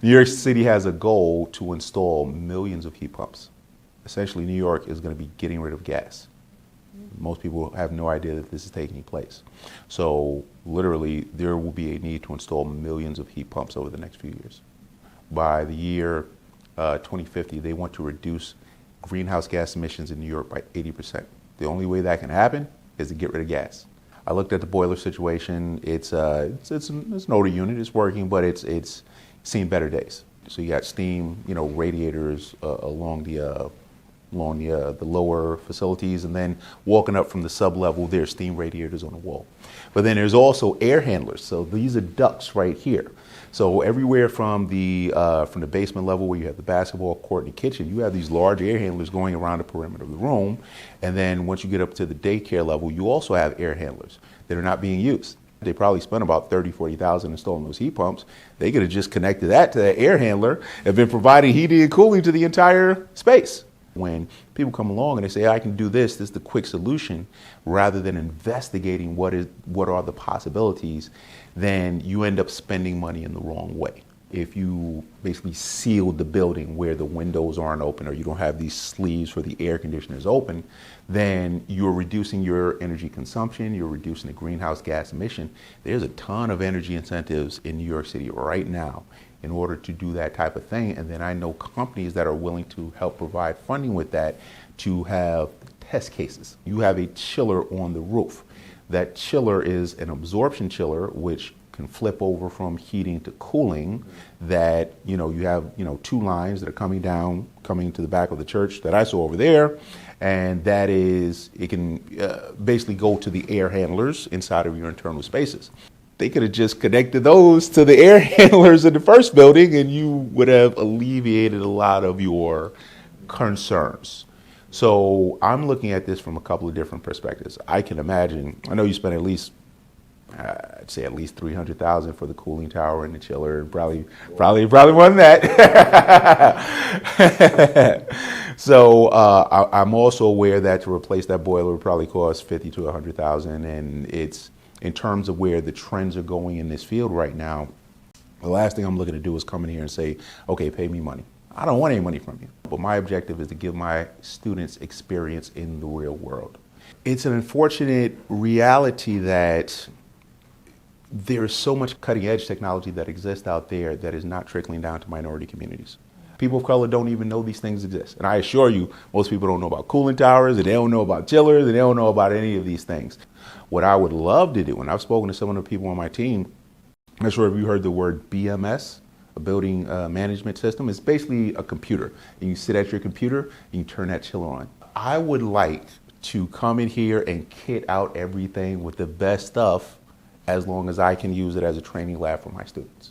New York City has a goal to install millions of heat pumps. Essentially, New York is going to be getting rid of gas. Most people have no idea that this is taking place. So literally, there will be a need to install millions of heat pumps over the next few years. By the year 2050, they want to reduce greenhouse gas emissions in New York by 80%. The only way that can happen is to get rid of gas. I looked at the boiler situation. It's an older unit. It's working, but it's seen better days. So you got steam, radiators along the lower facilities, and then walking up from the sub-level, there's steam radiators on the wall. But then there's also air handlers. So these are ducts right here. So everywhere from the basement level where you have the basketball court and the kitchen, you have these large air handlers going around the perimeter of the room. And then once you get up to the daycare level, you also have air handlers that are not being used. They probably spent about $30,000, $40,000 installing those heat pumps. They could have just connected that to that air handler and been providing heating and cooling to the entire space. When people come along and they say, I can do this is the quick solution, rather than investigating what are the possibilities, then you end up spending money in the wrong way. If you basically seal the building where the windows aren't open, or you don't have these sleeves for the air conditioners open, then you're reducing your energy consumption, you're reducing the greenhouse gas emission. There's a ton of energy incentives in New York City right now in order to do that type of thing. And then I know companies that are willing to help provide funding with that to have test cases. You have a chiller on the roof. That chiller is an absorption chiller, which can flip over from heating to cooling. That, you have, two lines that are coming to the back of the church that I saw over there. And it can basically go to the air handlers inside of your internal spaces. They could have just connected those to the air handlers in the first building, and you would have alleviated a lot of your concerns. So I'm looking at this from a couple of different perspectives. I can imagine, I know you spent at least $300,000 for the cooling tower and the chiller, and probably more than that. So I'm also aware that to replace that boiler would probably cost $50,000 to $100,000, and it's, in terms of where the trends are going in this field right now, the last thing I'm looking to do is come in here and say, okay, pay me money. I don't want any money from you. But my objective is to give my students experience in the real world. It's an unfortunate reality that there's so much cutting edge technology that exists out there that is not trickling down to minority communities. People of color don't even know these things exist. And I assure you, most people don't know about cooling towers, and they don't know about chillers, and they don't know about any of these things. What I would love to do, and I've spoken to some of the people on my team, I'm not sure if you heard the word BMS, a building management system. It's basically a computer. And you sit at your computer and you turn that chiller on. I would like to come in here and kit out everything with the best stuff, as long as I can use it as a training lab for my students.